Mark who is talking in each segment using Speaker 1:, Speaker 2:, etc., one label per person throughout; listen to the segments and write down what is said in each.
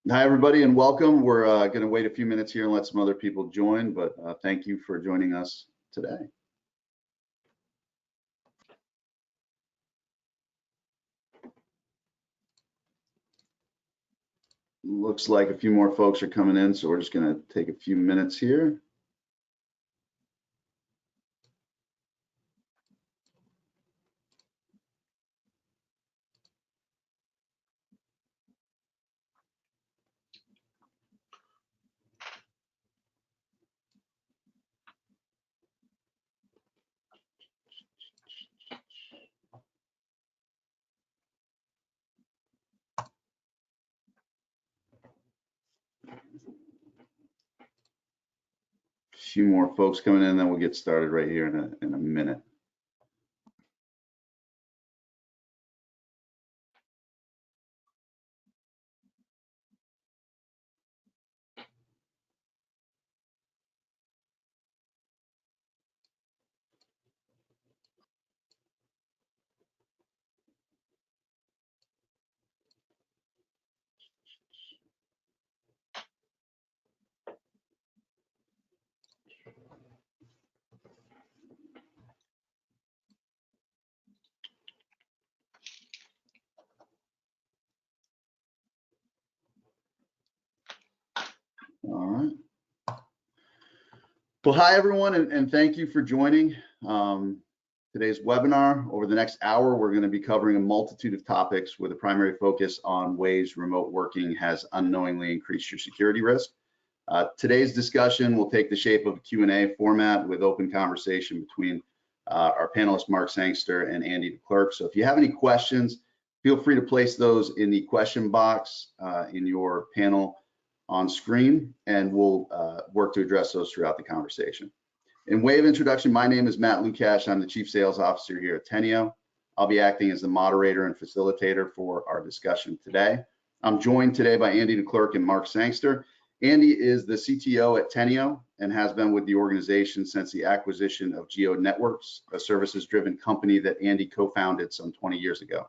Speaker 1: Hi, everybody, and welcome. We're going to wait a few minutes here and let some other people join, but thank you for joining us today. Looks like a few more folks are coming in, so we're just going to take a few minutes here. A few more folks coming in, then we'll get started right here in a minute. All right. Well, hi, everyone, and thank you for joining today's webinar. Over the next hour, we're going to be covering a multitude of topics with a primary focus on ways remote working has unknowingly increased your security risk. Today's discussion will take the shape of a Q&A format with open conversation between our panelists, Mark Sangster and Andy Clerck. So if you have any questions, feel free to place those in the question box in your panel on screen, and we'll work to address those throughout the conversation. In way of introduction, my name is Matt Lukash. I'm the Chief Sales Officer here at Teneo. I'll be acting as the moderator and facilitator for our discussion today. I'm joined today by Andy Clerck and Mark Sangster. Andy is the CTO at Teneo and has been with the organization since the acquisition of Geo Networks, a services-driven company that Andy co-founded some 20 years ago.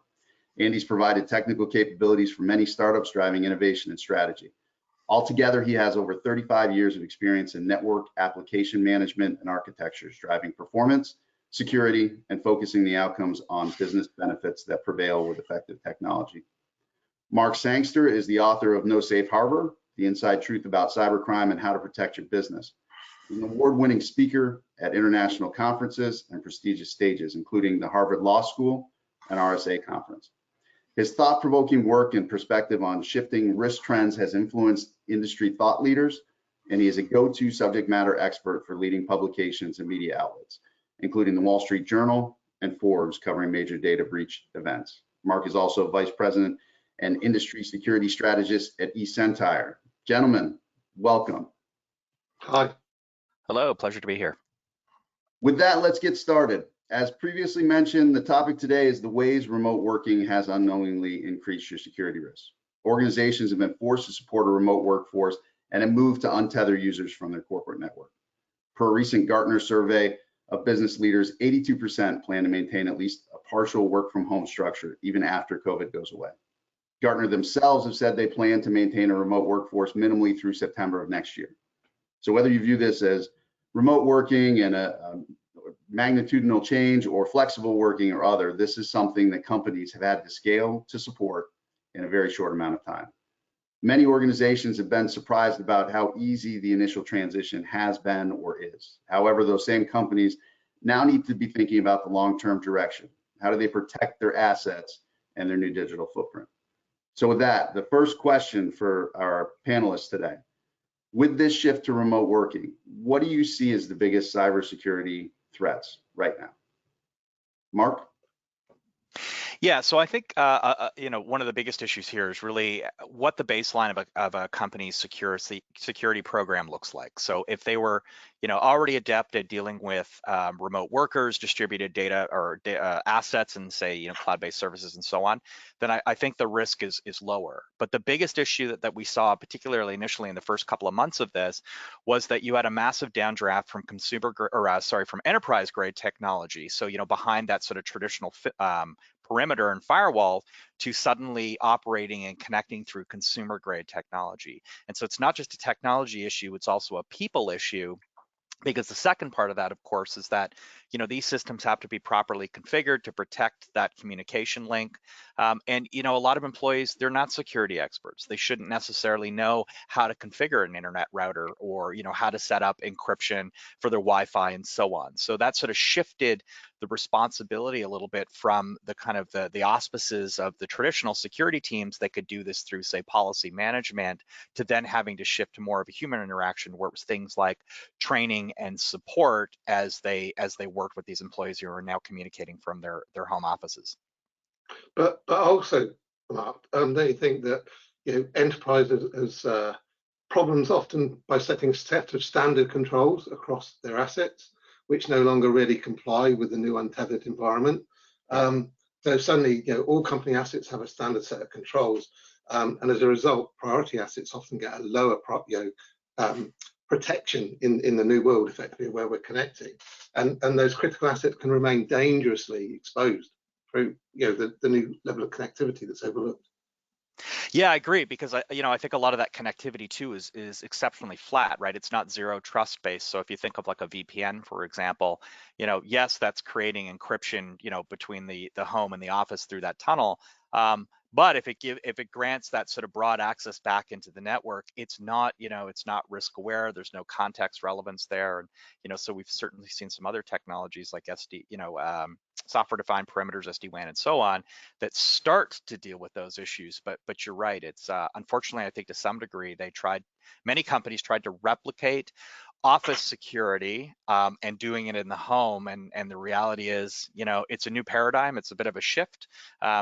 Speaker 1: Andy's provided technical capabilities for many startups driving innovation and strategy. Altogether, he has over 35 years of experience in network application management and architectures, driving performance, security, and focusing the outcomes on business benefits that prevail with effective technology. Mark Sangster is the author of No Safe Harbor, The Inside Truth About Cybercrime and How to Protect Your Business. He's an award-winning speaker at international conferences and prestigious stages, including the Harvard Law School and RSA Conference. His thought-provoking work and perspective on shifting risk trends has influenced industry thought leaders, and he is a go-to subject matter expert for leading publications and media outlets, including the Wall Street Journal and Forbes, covering major data breach events. Mark is also Vice President and Industry Security Strategist at eSentire. Gentlemen, welcome.
Speaker 2: Hi.
Speaker 3: Hello, pleasure to be here.
Speaker 1: With that, let's get started. As previously mentioned, the topic today is the ways remote working has unknowingly increased your security risks. Organizations have been forced to support a remote workforce and have moved to untether users from their corporate network. Per a recent Gartner survey of business leaders, 82% plan to maintain at least a partial work from home structure even after COVID goes away. Gartner themselves have said they plan to maintain a remote workforce minimally through September of next year. So whether you view this as remote working and a magnitudinal change or flexible working or other, this is something that companies have had to scale to support in a very short amount of time. Many organizations have been surprised about how easy the initial transition has been or is. However, those same companies now need to be thinking about the long-term direction. How do they protect their assets and their new digital footprint? So with that, the first question for our panelists today: with this shift to remote working, what do you see as the biggest cybersecurity threats right now? Mark?
Speaker 3: Yeah, so I think one of the biggest issues here is really what the baseline of a company's security program looks like. So if they were already adept at dealing with remote workers, distributed data or assets, and say cloud-based services and so on, then I think the risk is lower. But the biggest issue that we saw, particularly initially in the first couple of months of this, was that you had a massive downdraft from from enterprise grade technology. So behind that sort of traditional perimeter and firewall to suddenly operating and connecting through consumer grade technology. And so it's not just a technology issue, it's also a people issue. Because the second part of that, of course, is that these systems have to be properly configured to protect that communication link. And a lot of employees, they're not security experts. They shouldn't necessarily know how to configure an internet router or how to set up encryption for their Wi-Fi and so on. So that sort of shifted the responsibility a little bit from the kind of the auspices of the traditional security teams that could do this through, say, policy management, to then having to shift to more of a human interaction where it was things like training and support as they worked with these employees who are now communicating from their home offices.
Speaker 2: But also, Mark, don't you think that enterprises has problems often by setting a set of standard controls across their assets, which no longer really comply with the new untethered environment? So suddenly, all company assets have a standard set of controls, and as a result, priority assets often get a lower protection in the new world, effectively, where we're connecting, and those critical assets can remain dangerously exposed through the new level of connectivity that's overlooked.
Speaker 3: Yeah, I agree, because I think a lot of that connectivity too is exceptionally flat, right? It's not zero trust based. So if you think of like a VPN, for example, yes, that's creating encryption, between the home and the office through that tunnel. But if it grants that sort of broad access back into the network, it's not risk aware. There's no context relevance there, and so we've certainly seen some other technologies like software defined perimeters, SD-WAN, and so on, that start to deal with those issues. But you're right. It's unfortunately, I think to some degree, many companies tried to replicate office security and doing it in the home, and the reality is it's a new paradigm. It's a bit of a shift.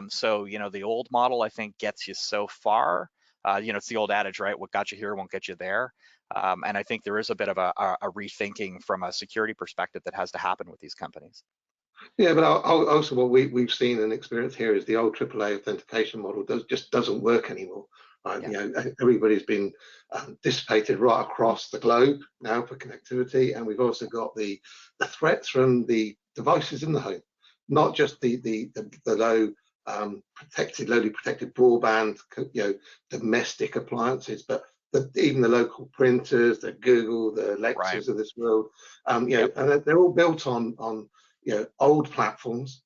Speaker 3: So the old model, I think, gets you so far. It's the old adage, right? What got you here won't get you there. And I think there is a bit of a rethinking from a security perspective that has to happen with these companies.
Speaker 2: Yeah, but also what we've seen and experienced here is the old AAA authentication model just doesn't work anymore. Right? Yeah. Everybody's been dissipated right across the globe now for connectivity, and we've also got the threats from the devices in the home, not just the lowly protected broadband, domestic appliances, but even the local printers, the Google, the Alexas of this world, and they're all built on old platforms.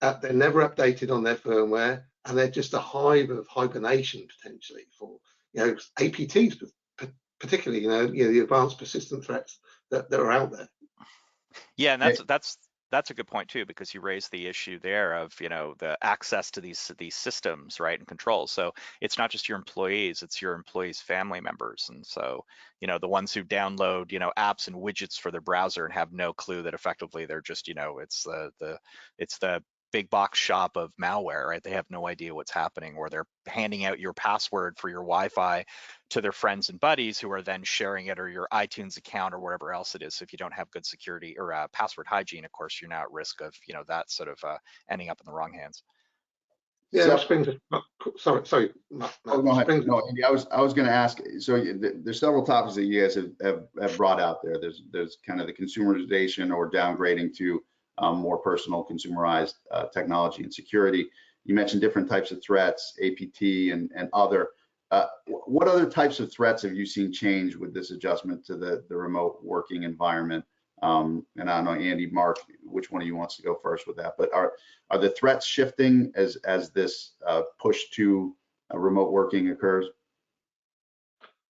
Speaker 2: They're never updated on their firmware, and they're just a hive of hibernation potentially for APTs, particularly the advanced persistent threats that are out there.
Speaker 3: Yeah, and that's a good point too, because you raised the issue there of the access to these systems, right, and controls. So it's not just your employees, it's your employees' family members, and so the ones who download apps and widgets for their browser and have no clue that effectively they're just it's the big box shop of malware, right? They have no idea what's happening, or they're handing out your password for your Wi-Fi to their friends and buddies who are then sharing it, or your iTunes account or whatever else it is. So if you don't have good security or password hygiene, of course, you're now at risk of that sort of ending up in the wrong hands.
Speaker 2: Yeah, which brings us. Sorry.
Speaker 1: No, Andy, I was going to ask. So there's several topics that you guys have brought out there. There's kind of the consumerization or downgrading to more personal, consumerized technology and security. You mentioned different types of threats, APT and other. What other types of threats have you seen change with this adjustment to the remote working environment? And I don't know, Andy, Mark, which one of you wants to go first with that? But are the threats shifting as this push to remote working occurs?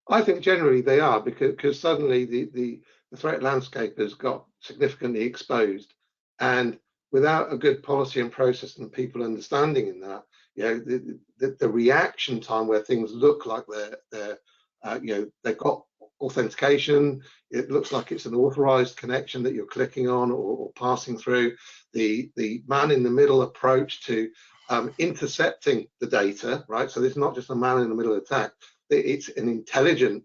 Speaker 2: I think generally they are, because suddenly the threat landscape has got significantly exposed, and without a good policy and process and people understanding in that, the reaction time where things look like they've got authentication, it looks like it's an authorized connection that you're clicking on or passing through, the man in the middle approach to intercepting the data, right? So it's not just a man in the middle attack, it's an intelligence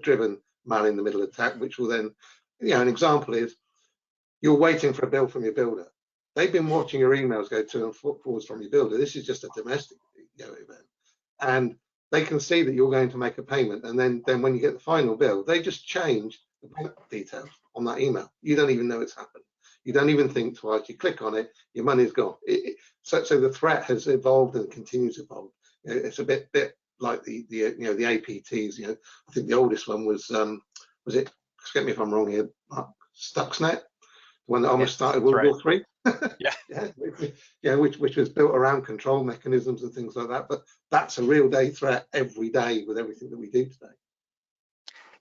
Speaker 2: driven man in the middle attack, which will then, an example is you're waiting for a bill from your builder. They've been watching your emails go to and forwards from your builder. This is just a domestic event, and they can see that you're going to make a payment, and then when you get the final bill, they just change the payment details on that email. You don't even know it's happened. You don't even think twice. You click on it, your money's gone. So the threat has evolved and continues to evolve. It's a bit like the APTs. I think the oldest one was it? Forget me if I'm wrong here. Stuxnet, the one that almost started World War III.
Speaker 3: Yeah.
Speaker 2: Which was built around control mechanisms and things like that. But that's a real day threat every day with everything that we do today.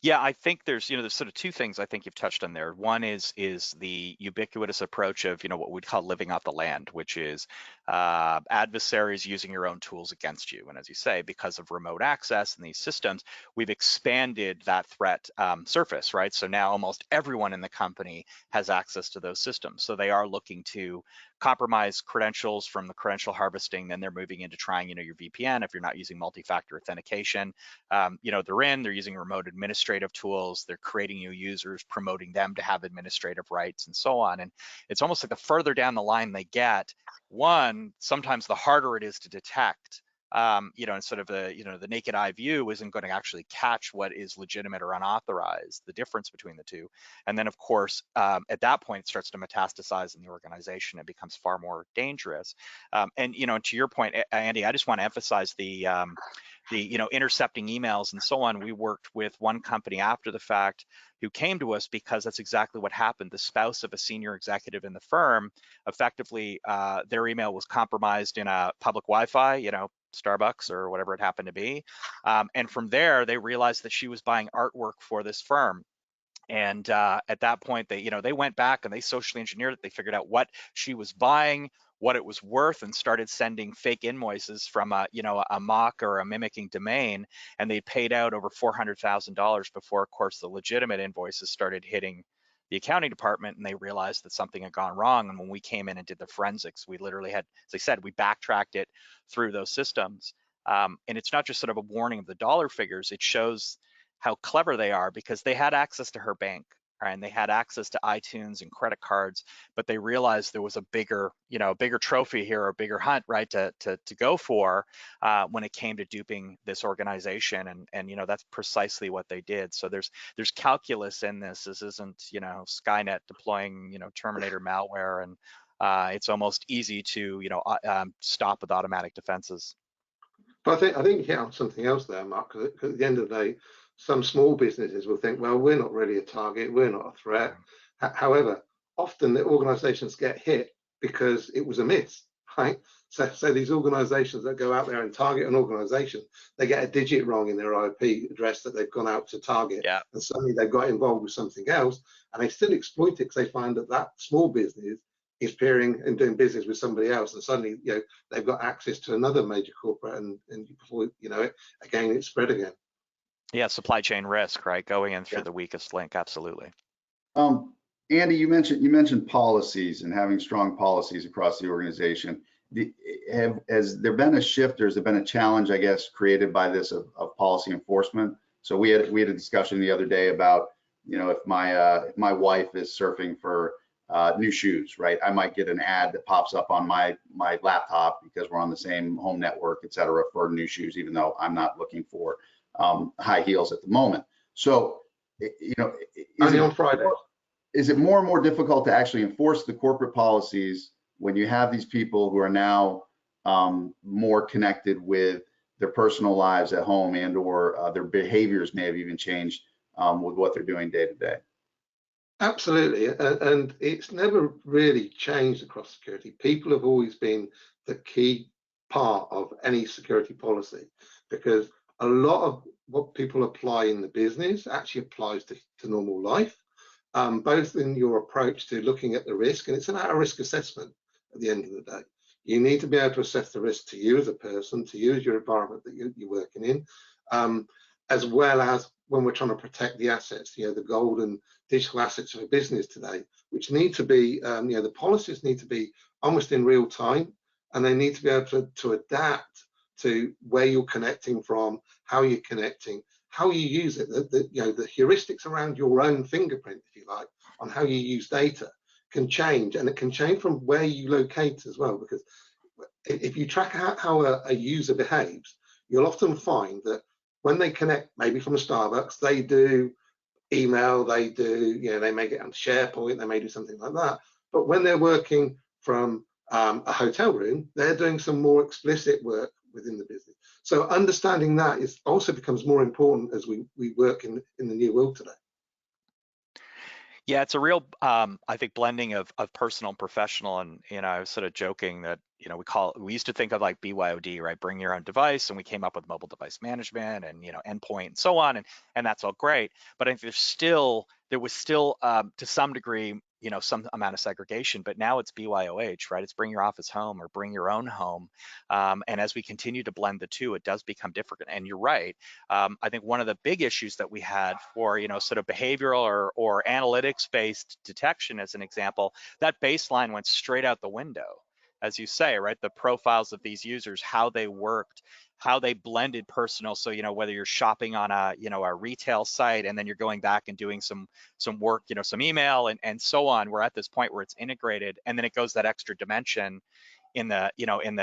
Speaker 3: Yeah, I think there's sort of two things I think you've touched on there. One is the ubiquitous approach of what we'd call living off the land, which is adversaries using your own tools against you. And as you say, because of remote access and these systems, we've expanded that threat surface, right? So now almost everyone in the company has access to those systems. So they are looking to compromise credentials from the credential harvesting. Then they're moving into trying your VPN if you're not using multi-factor authentication. They're using remote administrative tools, they're creating new users, promoting them to have administrative rights and so on. And it's almost like the further down the line they get, sometimes the harder it is to detect. And sort of the naked eye view isn't going to actually catch what is legitimate or unauthorized, the difference between the two. And then of course, at that point, it starts to metastasize in the organization. It becomes far more dangerous. And to your point, Andy, I just want to emphasize the intercepting emails and so on. We worked with one company after the fact who came to us because that's exactly what happened. The spouse of a senior executive in the firm, effectively, their email was compromised in a public Wi-Fi, Starbucks or whatever it happened to be. And from there, they realized that she was buying artwork for this firm. And at that point, they went back and they socially engineered it. They figured out what she was buying, what it was worth, and started sending fake invoices from a mock or a mimicking domain. And they paid out over $400,000 before, of course, the legitimate invoices started hitting the accounting department, and they realized that something had gone wrong. And when we came in and did the forensics, we literally had, as I said, we backtracked it through those systems. And it's not just sort of a warning of the dollar figures. It shows how clever they are, because they had access to her bank and they had access to iTunes and credit cards, but they realized there was a bigger trophy here, or a bigger hunt, right, to go for when it came to duping this organization. And that's precisely what they did. So there's calculus in this. This isn't Skynet deploying Terminator malware, and it's almost easy to stop with automatic defenses.
Speaker 2: But I think you hit on something else there, Mark, because at the end of the day, some small businesses will think, well, we're not really a target, we're not a threat. However, often the organizations get hit because it was a miss, right? So these organizations that go out there and target an organization, they get a digit wrong in their IP address that they've gone out to target.
Speaker 3: Yeah.
Speaker 2: And suddenly they've got involved with something else, and they still exploit it because they find that small business is peering and doing business with somebody else, and suddenly they've got access to another major corporate, and before you know it, again, it's spread again.
Speaker 3: Yeah, supply chain risk, right? Going in through the weakest link, absolutely.
Speaker 1: Andy, you mentioned policies and having strong policies across the organization. Has there been a shift, or has there been a challenge, I guess, created by this of policy enforcement? So we had a discussion the other day about, if my wife is surfing for new shoes, right? I might get an ad that pops up on my laptop because we're on the same home network, et cetera, for new shoes, even though I'm not looking for high heels at the moment. So,
Speaker 2: only on Friday.
Speaker 1: Is it more and more difficult to actually enforce the corporate policies when you have these people who are now more connected with their personal lives at home, and/or their behaviors may have even changed with what they're doing day to day?
Speaker 2: Absolutely, and it's never really changed across security. People have always been the key part of any security policy, because a lot of what people apply in the business actually applies to normal life, both in your approach to looking at the risk, and it's about a risk assessment at the end of the day. You need to be able to assess the risk to you as a person, to you as your environment that you're working in, as well as when we're trying to protect the assets, the golden digital assets of a business today, which need to be, the policies need to be almost in real time, and they need to be able to adapt to where you're connecting from, how you're connecting, how you use it. The heuristics around your own fingerprint, if you like, on how you use data can change, and it can change from where you locate as well. Because if you track how a user behaves, you'll often find that when they connect, maybe from a Starbucks, they do email, they do, they may get on SharePoint, they may do something like that. But when they're working from a hotel room, they're doing some more explicit work within the business. So understanding that is also becomes more important as we work in the new world today.
Speaker 3: Yeah, it's a real, I think, blending of personal and professional. And, I was sort of joking that, we used to think of like BYOD, right? Bring your own device. And we came up with mobile device management and, endpoint and so on. And that's all great. But I think there was still to some degree, some amount of segregation, but now it's BYOH, right? It's bring your office home or bring your own home. And as we continue to blend the two, it does become different. And you're right. I think one of the big issues that we had for, sort of behavioral or analytics-based detection, as an example, that baseline went straight out the window, as you say, right? The profiles of these users, how they worked, how they blended personal. So, whether you're shopping on a retail site and then you're going back and doing some work, some email and so on, we're at this point where it's integrated, and then it goes that extra dimension in the, in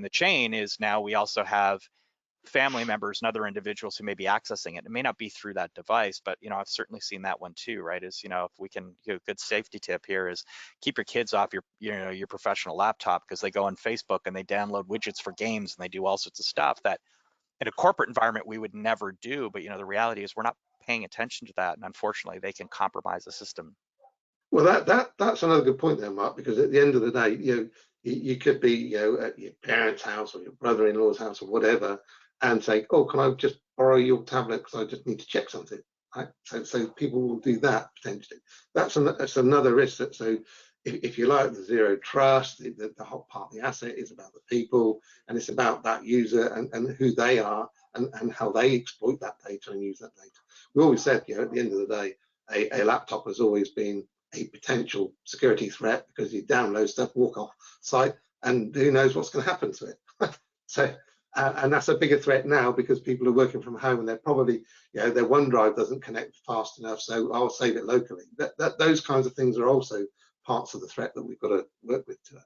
Speaker 3: the chain is now we also have family members and other individuals who may be accessing it. It may not be through that device, but I've certainly seen that one too, right? Is if we can, a good safety tip here is keep your kids off your professional laptop, because they go on Facebook and they download widgets for games and they do all sorts of stuff that in a corporate environment we would never do. But the reality is we're not paying attention to that, and unfortunately they can compromise the system.
Speaker 2: Well, that's another good point there, Mark, because at the end of the day, you could be at your parents' house or your brother-in-law's house or whatever, and say, oh, can I just borrow your tablet because I just need to check something, right? So people will do that potentially. That's another risk. So if you like, the zero trust, the whole part of the asset is about the people, and it's about that user and who they are and how they exploit that data and use that data. We always said, at the end of the day, a laptop has always been a potential security threat, because you download stuff, walk off site, and who knows what's going to happen to it. So, and that's a bigger threat now because people are working from home and they're probably, their OneDrive doesn't connect fast enough, so I'll save it locally. Those kinds of things are also parts of the threat that we've got to work with today.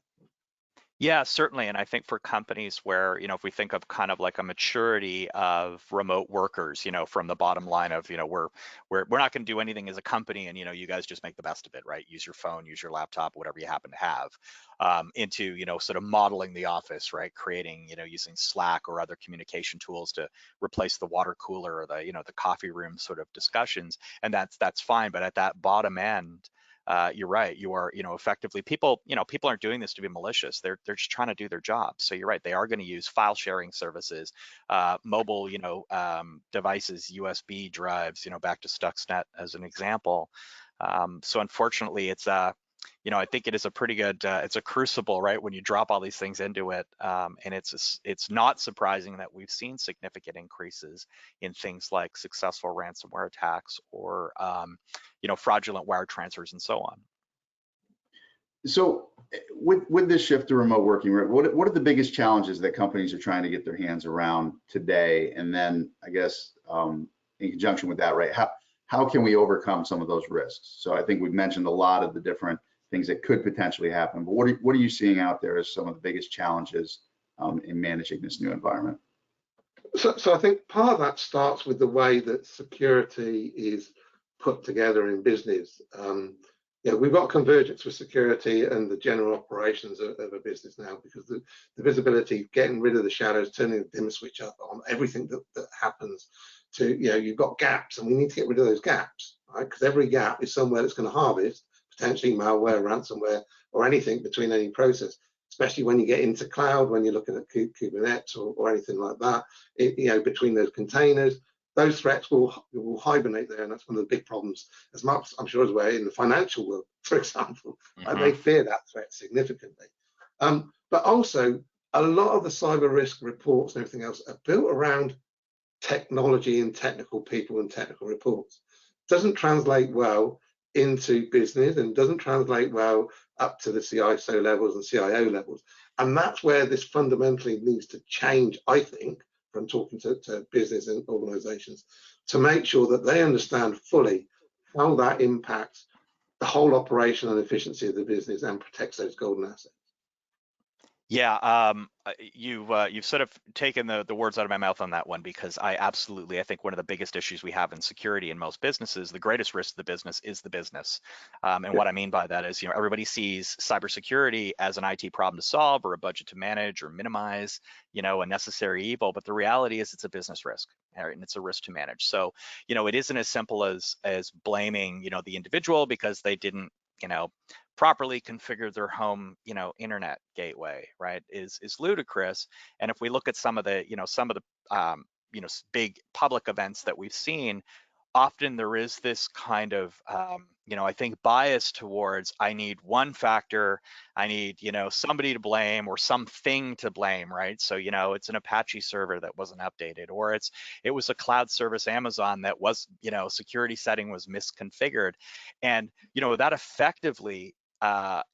Speaker 3: Yeah, certainly. And I think for companies where, if we think of kind of like a maturity of remote workers, from the bottom line of, we're not going to do anything as a company, and, you guys just make the best of it, right? Use your phone, use your laptop, whatever you happen to have, into, sort of modeling the office, right? Creating, using Slack or other communication tools to replace the water cooler or the, the coffee room sort of discussions. And that's fine. But at that bottom end, you're right. You are, effectively people aren't doing this to be malicious. They're just trying to do their job. So you're right. They are going to use file sharing services, mobile, devices, USB drives, back to Stuxnet as an example. So unfortunately, it's I think it is a pretty good, it's a crucible, right? When you drop all these things into it, and it's not surprising that we've seen significant increases in things like successful ransomware attacks or, fraudulent wire transfers and so on.
Speaker 1: So with this shift to remote working, what are the biggest challenges that companies are trying to get their hands around today? And then I guess in conjunction with that, right, how can we overcome some of those risks? So I think we've mentioned a lot of the different things that could potentially happen, but what are you seeing out there as some of the biggest challenges in managing this new environment?
Speaker 2: So I think part of that starts with the way that security is put together in business. We've got convergence with security and the general operations of a business now, because the visibility, getting rid of the shadows, turning the dimmer switch up on everything that happens to, you've got gaps, and we need to get rid of those gaps, right? Because every gap is somewhere that's going to harvest potentially malware, ransomware, or anything between any process, especially when you get into cloud, when you're looking at Kubernetes or anything like that, between those containers. Those threats will hibernate there, and that's one of the big problems, as Mark, I'm sure, is aware, in the financial world, for example. They fear that threat significantly. But also, a lot of the cyber risk reports and everything else are built around technology and technical people and technical reports. Doesn't translate well into business and doesn't translate well up to the CISO levels and CIO levels. And that's where this fundamentally needs to change, I think, from talking to business and organizations, to make sure that they understand fully how that impacts the whole operation and efficiency of the business and protects those golden assets.
Speaker 3: Yeah, you've sort of taken the words out of my mouth on that one, because I think one of the biggest issues we have in security in most businesses, the greatest risk to the business is the business. And
Speaker 1: Yeah.
Speaker 3: what I mean by that is, everybody sees cybersecurity as an IT problem to solve or a budget to manage or minimize, a necessary evil. But the reality is it's a business risk, right? And it's a risk to manage. So, it isn't as simple as blaming, the individual because they didn't, properly configure their home, internet gateway, right, is ludicrous. And if we look at some of the big public events that we've seen, often there is this kind of I think bias towards, I need one factor, I need somebody to blame or something to blame, right? So it's an Apache server that wasn't updated, or it was a cloud service Amazon that was security setting was misconfigured. And that effectively to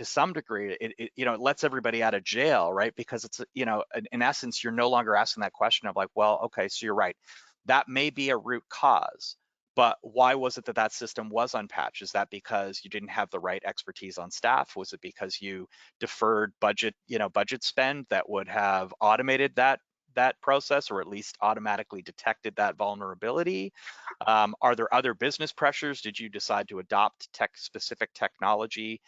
Speaker 3: some degree, it lets everybody out of jail, right? Because it's, in essence, you're no longer asking that question of like, well, okay, so you're right, that may be a root cause, but why was it that that system was unpatched? Is that because you didn't have the right expertise on staff? Was it because you deferred budget spend that would have automated that process, or at least automatically detected that vulnerability? Are there other business pressures? Did you decide to adopt specific technology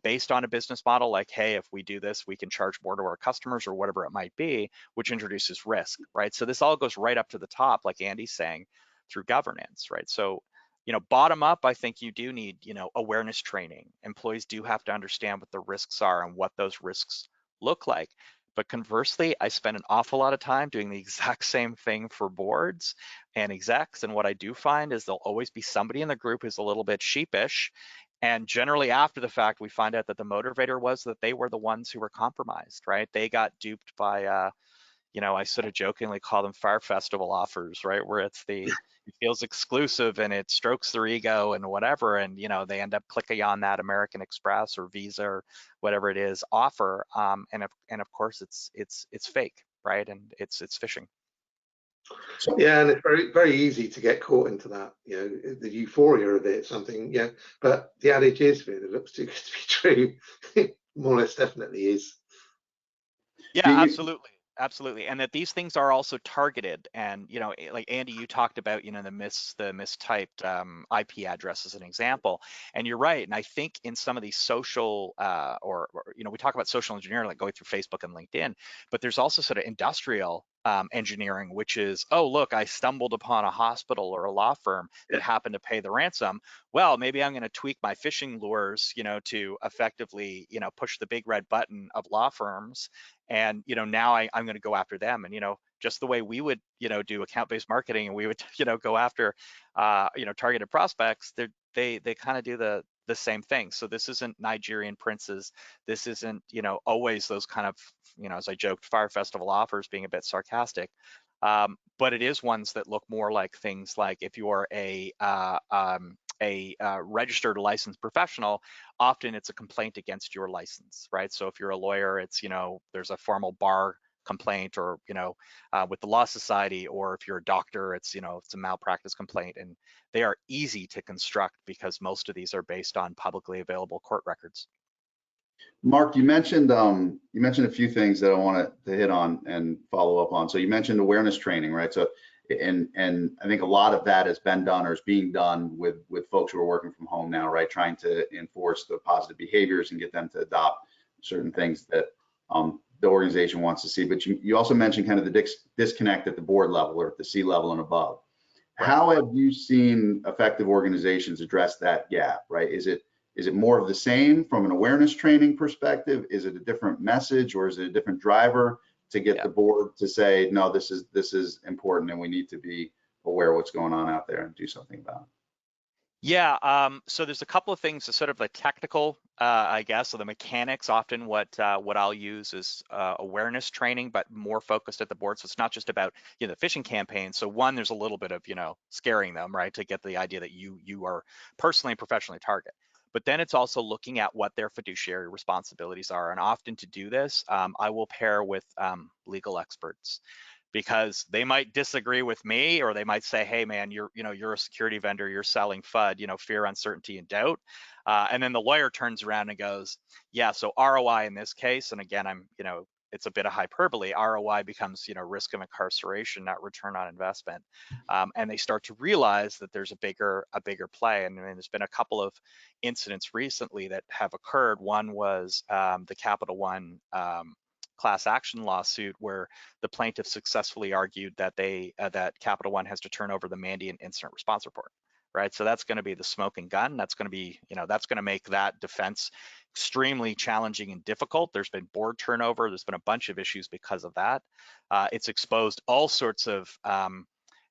Speaker 3: based on a business model, like, hey, if we do this, we can charge more to our customers, or whatever it might be, which introduces risk, right? So this all goes right up to the top, like Andy's saying, through governance, right? So, bottom up, I think you do need, awareness training. Employees do have to understand what the risks are and what those risks look like. But conversely, I spend an awful lot of time doing the exact same thing for boards and execs. And what I do find is there'll always be somebody in the group who's a little bit sheepish. And generally after the fact, we find out that the motivator was that they were the ones who were compromised, right? They got duped by, I sort of jokingly call them Fire Festival offers, right? Where it feels exclusive and it strokes their ego and whatever. And, they end up clicking on that American Express or Visa or whatever it is offer. And of course it's fake, right? And it's phishing.
Speaker 1: So,
Speaker 2: Yeah, and it's very, very easy to get caught into that, the euphoria of it, something, yeah. But the adage is, that it looks too good to be true. More or less definitely is.
Speaker 3: Yeah, absolutely, and that these things are also targeted. And like Andy, you talked about the mistyped IP address as an example, and you're right. And I think in some of these social or we talk about social engineering, like going through Facebook and LinkedIn, but there's also sort of industrial engineering, which is, oh look, I stumbled upon a hospital or a law firm that happened to pay the ransom. Well, maybe I'm going to tweak my phishing lures, to effectively push the big red button of law firms. And now I'm going to go after them. And just the way we would do account-based marketing, and we would go after targeted prospects, they kind of do the same thing. So this isn't Nigerian princes. This isn't always those kind of as I joked, Fire Festival offers, being a bit sarcastic. But it is ones that look more like things like, if you are a registered licensed professional, often it's a complaint against your license, right? So if you're a lawyer, it's there's a formal bar complaint, or with the law society, or if you're a doctor, it's it's a malpractice complaint. And they are easy to construct because most of these are based on publicly available court records.
Speaker 1: Mark, you mentioned a few things that I wanted to hit on and follow up on. So you mentioned awareness training, right? So and I think a lot of that has been done or is being done with folks who are working from home now, right? Trying to enforce the positive behaviors and get them to adopt certain things that the organization wants to see. But you also mentioned kind of the disconnect at the board level or at the C level and above.
Speaker 3: Right.
Speaker 1: How have you seen effective organizations address that gap, right? Is it more of the same from an awareness training perspective? Is it a different message, or is it a different driver to get the board to say, no, this is important and we need to be aware of what's going on out there and do something about it?
Speaker 3: Yeah, so there's a couple of things, sort of the technical, I guess, so the mechanics. Often what I'll use is awareness training, but more focused at the board. So it's not just about the phishing campaign. So one, there's a little bit of scaring them, right, to get the idea that you are personally and professionally target. But then it's also looking at what their fiduciary responsibilities are. And often to do this, I will pair with legal experts, because they might disagree with me, or they might say, hey man, you're a security vendor, you're selling FUD, fear, uncertainty, and doubt. And then the lawyer turns around and goes, yeah, so ROI in this case, and again, it's a bit of hyperbole, ROI becomes, risk of incarceration, not return on investment. And they start to realize that there's a bigger play. And there's been a couple of incidents recently that have occurred. One was the Capital One class action lawsuit, where the plaintiff successfully argued that that Capital One has to turn over the Mandiant incident response report. Right, so that's going to be the smoking gun. That's going to be, that's going to make that defense extremely challenging and difficult. There's been board turnover. There's been a bunch of issues because of that. It's exposed all sorts of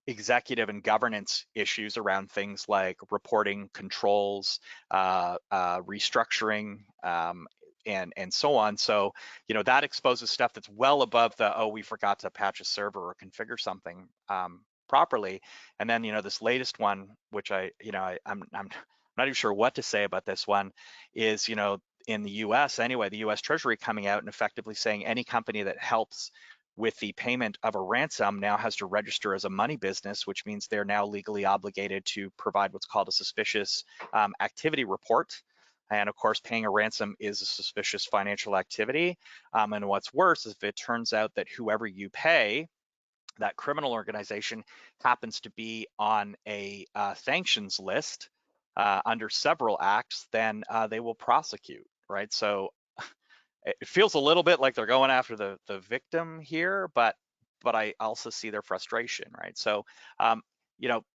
Speaker 3: executive and governance issues around things like reporting controls, restructuring, and so on. So, that exposes stuff that's well above the, oh, we forgot to patch a server or configure something properly. And then, this latest one, which I'm not even sure what to say about this one, is, in the US anyway, the US Treasury coming out and effectively saying any company that helps with the payment of a ransom now has to register as a money business, which means they're now legally obligated to provide what's called a suspicious activity report. And of course, paying a ransom is a suspicious financial activity. And what's worse is if it turns out that whoever you pay, that criminal organization, happens to be on a sanctions list under several acts, then they will prosecute, right? So it feels a little bit like they're going after the victim here, but I also see their frustration, right? So,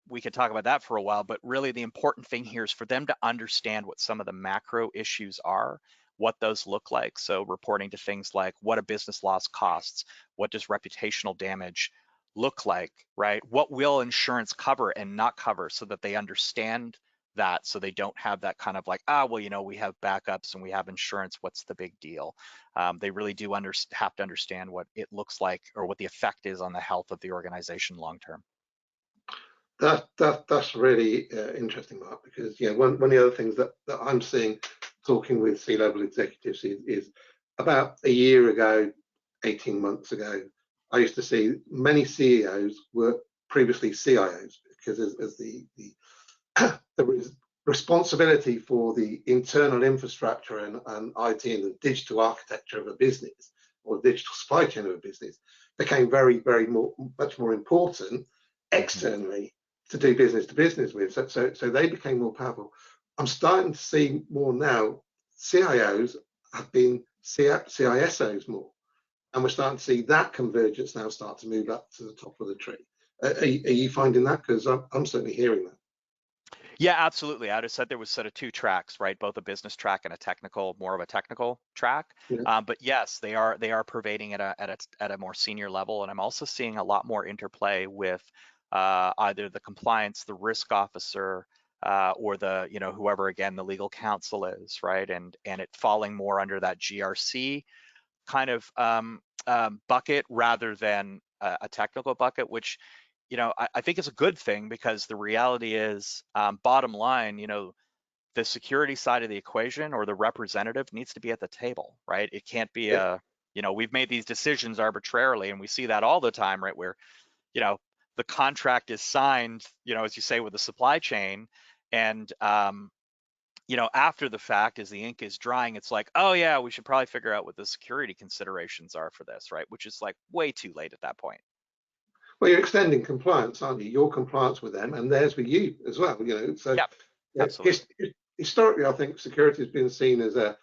Speaker 3: we could talk about that for a while, but really the important thing here is for them to understand what some of the macro issues are, what those look like. So reporting to things like what a business loss costs, what does reputational damage look like, right? What will insurance cover and not cover, so that they understand that, so they don't have that kind of like, we have backups and we have insurance, what's the big deal? They really do have to understand what it looks like, or what the effect is on the health of the organization long term.
Speaker 2: That's really interesting, Mark, because one of the other things that I'm seeing talking with C-level executives is about a year ago, 18 months ago, I used to see many CEOs were previously CIOs, because as the responsibility for the internal infrastructure and IT and the digital architecture of a business, or digital supply chain of a business, became much more important externally to do business to business with. So they became more powerful. I'm starting to see more now. CIOs have been CISOs more. And we're starting to see that convergence now start to move up to the top of the tree. Are you finding that? Because I'm certainly hearing that.
Speaker 3: Yeah, absolutely. I'd have said there was sort of two tracks, right? Both a business track and more of a technical track.
Speaker 2: Yeah.
Speaker 3: But yes, they are pervading at a more senior level, and I'm also seeing a lot more interplay with either the compliance, the risk officer, or the whoever again the legal counsel is, right? And it falling more under that GRC kind of bucket rather than a technical bucket, which I think is a good thing, because the reality is, bottom line, the security side of the equation, or the representative, needs to be at the table, right? It can't be we've made these decisions arbitrarily, and we see that all the time, right? Where the contract is signed, as you say, with the supply chain, and after the fact, as the ink is drying, it's like, oh yeah, we should probably figure out what the security considerations are for this, right? Which is like way too late at that point.
Speaker 2: Well, you're extending compliance, aren't you? Your compliance with them and theirs with you as well. So
Speaker 3: yep, absolutely.
Speaker 2: Historically, I think security has been seen as an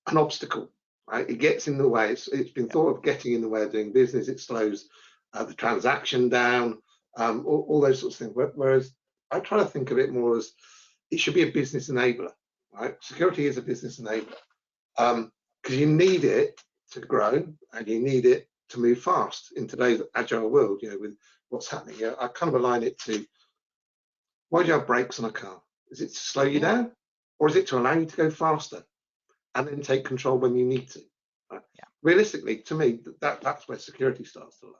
Speaker 2: obstacle, right? It gets in the way. It's been thought of getting in the way of doing business. It slows the transaction down, all those sorts of things. Whereas I try to think of it more as it should be a business enabler, right? Security is a business enabler, because you need it to grow and you need it to move fast in today's agile world. With what's happening, I kind of align it to, why do you have brakes on a car? Is it to slow you down, or is it to allow you to go faster and then take control when you need to? Right?
Speaker 3: Yeah.
Speaker 2: Realistically, to me, that's where security starts to lie.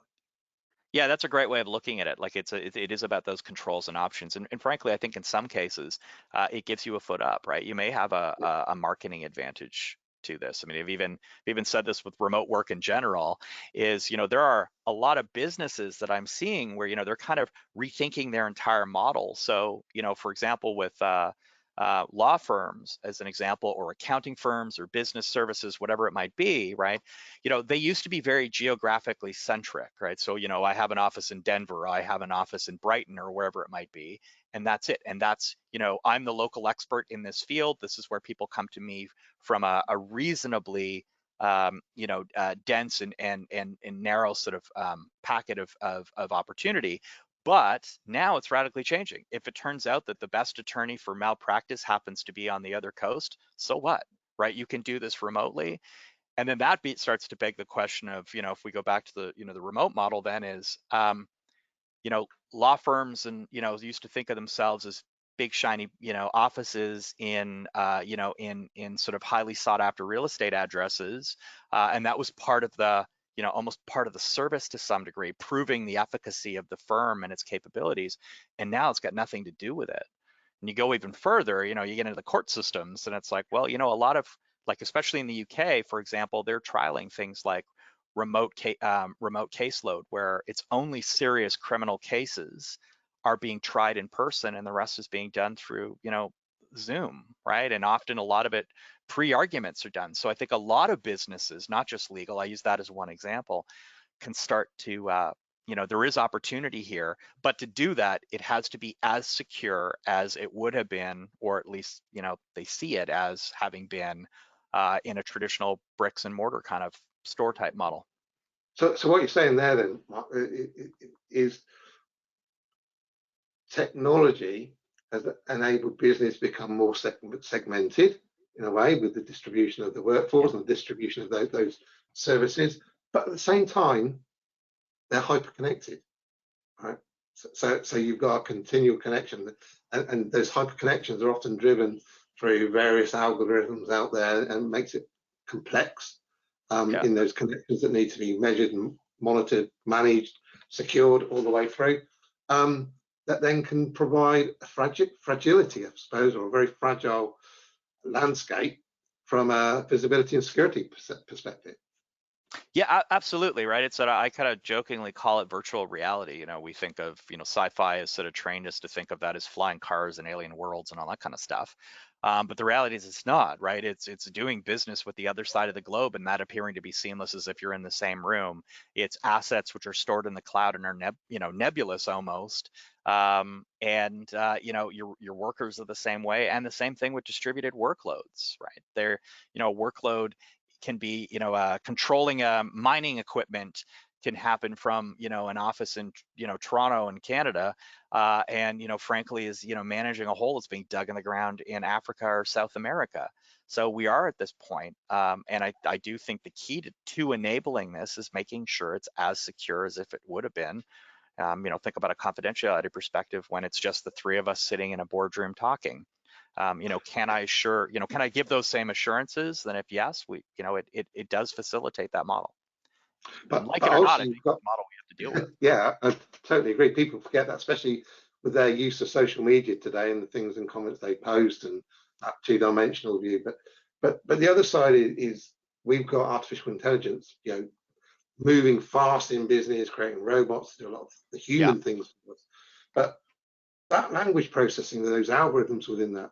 Speaker 3: Yeah, that's a great way of looking at it. Like it is about those controls and options. And frankly, I think in some cases, it gives you a foot up, right? You may have a marketing advantage to this. I mean, I've even said this with remote work in general, is, there are a lot of businesses that I'm seeing where, they're kind of rethinking their entire model. So, for example, with law firms, as an example, or accounting firms or business services, whatever it might be, right? They used to be very geographically centric, right? So, I have an office in Denver, I have an office in Brighton, or wherever it might be, and that's it. And that's, I'm the local expert in this field. This is where people come to me from a reasonably dense and narrow sort of packet of opportunity. But now it's radically changing. If it turns out that the best attorney for malpractice happens to be on the other coast, so what, right? You can do this remotely. And then that starts to beg the question of, if we go back to the remote model, then is, law firms and, used to think of themselves as big shiny, offices in, in sort of highly sought after real estate addresses. And that was part of the, almost part of the service to some degree, proving the efficacy of the firm and its capabilities. And now it's got nothing to do with it. And you go even further, you get into the court systems, and it's like, well, a lot of, like, especially in the UK, for example, they're trialing things like remote caseload, where it's only serious criminal cases are being tried in person, and the rest is being done through, Zoom, right? And often a lot of it, pre-arguments are done. So I think a lot of businesses, not just legal, I use that as one example, can start to, there is opportunity here, but to do that, it has to be as secure as it would have been, or at least, they see it as having been in a traditional bricks and mortar kind of store type model.
Speaker 2: So what you're saying there then, Mark, is technology has enabled business to become more segmented in a way, with the distribution of the workforce and the distribution of those services, but at the same time, they're hyper-connected, right? So you've got a continual connection, and those hyper-connections are often driven through various algorithms out there, and makes it complex in those connections that need to be measured and monitored, managed, secured all the way through. That then can provide a fragility, I suppose, or a very fragile landscape from a visibility and security perspective.
Speaker 3: Yeah, absolutely, right. It's that I kind of jokingly call it virtual reality. We think of, sci-fi has sort of trained us to think of that as flying cars and alien worlds and all that kind of stuff. But the reality is it's not, right? It's doing business with the other side of the globe, and that appearing to be seamless as if you're in the same room. It's assets which are stored in the cloud and are nebulous almost. Your workers are the same way, and the same thing with distributed workloads, right? They're, workload can be, controlling mining equipment can happen from, an office in, Toronto in Canada, and, frankly, is, managing a hole that's being dug in the ground in Africa or South America. So we are at this point, and I do think the key to enabling this is making sure it's as secure as if it would have been. Think about a confidentiality perspective when it's just the three of us sitting in a boardroom talking. Can I give those same assurances? Then if yes, it does facilitate that model.
Speaker 2: But
Speaker 3: like it or not, I think it's a model we have to deal with.
Speaker 2: Yeah, I totally agree. People forget that, especially with their use of social media today and the things and comments they post and that two-dimensional view. But the other side is we've got artificial intelligence, moving fast in business, creating robots to do a lot of the human things for us. But that language processing, those algorithms within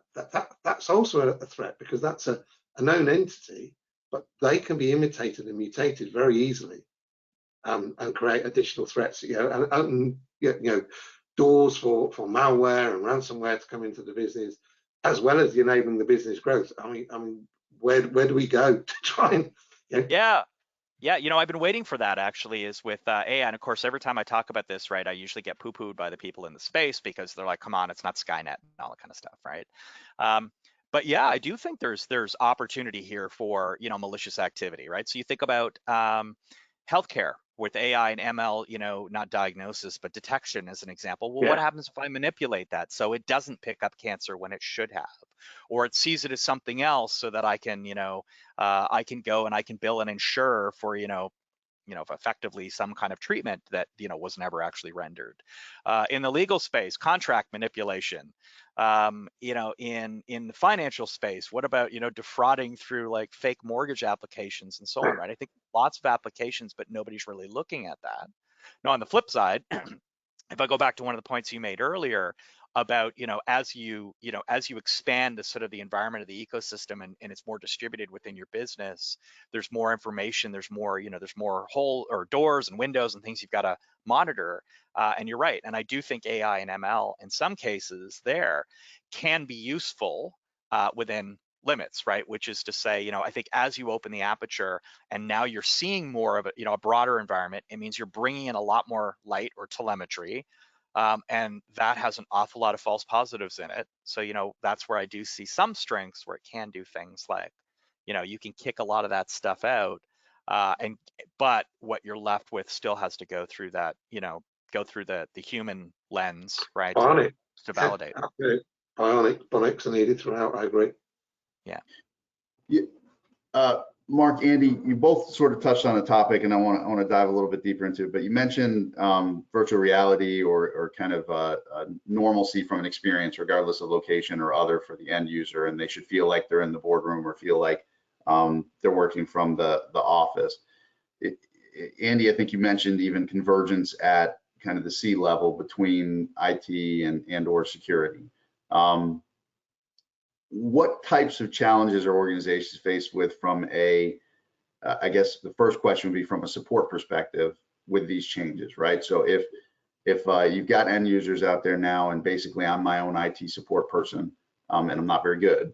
Speaker 2: that's also a threat, because that's a known entity, but they can be imitated and mutated very easily, and create additional threats, and doors for malware and ransomware to come into the business, as well as enabling the business growth. I mean, where do we go to try and?
Speaker 3: Yeah, I've been waiting for that, actually, is with AI. And of course, every time I talk about this, right, I usually get poo-pooed by the people in the space, because they're like, come on, it's not Skynet and all that kind of stuff, right? But yeah, I do think there's opportunity here for, malicious activity, right? So you think about healthcare with AI and ML, not diagnosis, but detection as an example. Well, what happens if I manipulate that so it doesn't pick up cancer when it should have, or it sees it as something else, so that I can, I can go and I can bill an insurer for, effectively some kind of treatment that, was never actually rendered. In the legal space, contract manipulation. In the financial space, what about, defrauding through like fake mortgage applications and so on, right? I think lots of applications, but nobody's really looking at that. Now, on the flip side, if I go back to one of the points you made earlier, about, as you expand the sort of the environment of the ecosystem and it's more distributed within your business, there's more information, there's more, there's more hole or doors and windows and things you've got to monitor. And you're right. And I do think AI and ML in some cases there can be useful within limits, right? Which is to say, I think as you open the aperture and now you're seeing more of a broader environment, it means you're bringing in a lot more light or telemetry. And that has an awful lot of false positives in it. So, that's where I do see some strengths where it can do things like, you can kick a lot of that stuff out. But what you're left with still has to go through that, go through the human lens, right?
Speaker 2: Bionic.
Speaker 3: To validate.
Speaker 2: Absolutely. Bionics are needed throughout, I agree.
Speaker 3: Yeah.
Speaker 1: Mark, Andy, you both sort of touched on a topic, and I want to dive a little bit deeper into it. But you mentioned virtual reality or kind of normalcy from an experience, regardless of location or other, for the end user, and they should feel like they're in the boardroom or feel like they're working from the office. Andy, I think you mentioned even convergence at kind of the C level between IT and or security. What types of challenges are organizations faced with from I guess the first question would be from a support perspective with these changes, right? So if you've got end users out there now, and basically I'm my own IT support person, and I'm not very good,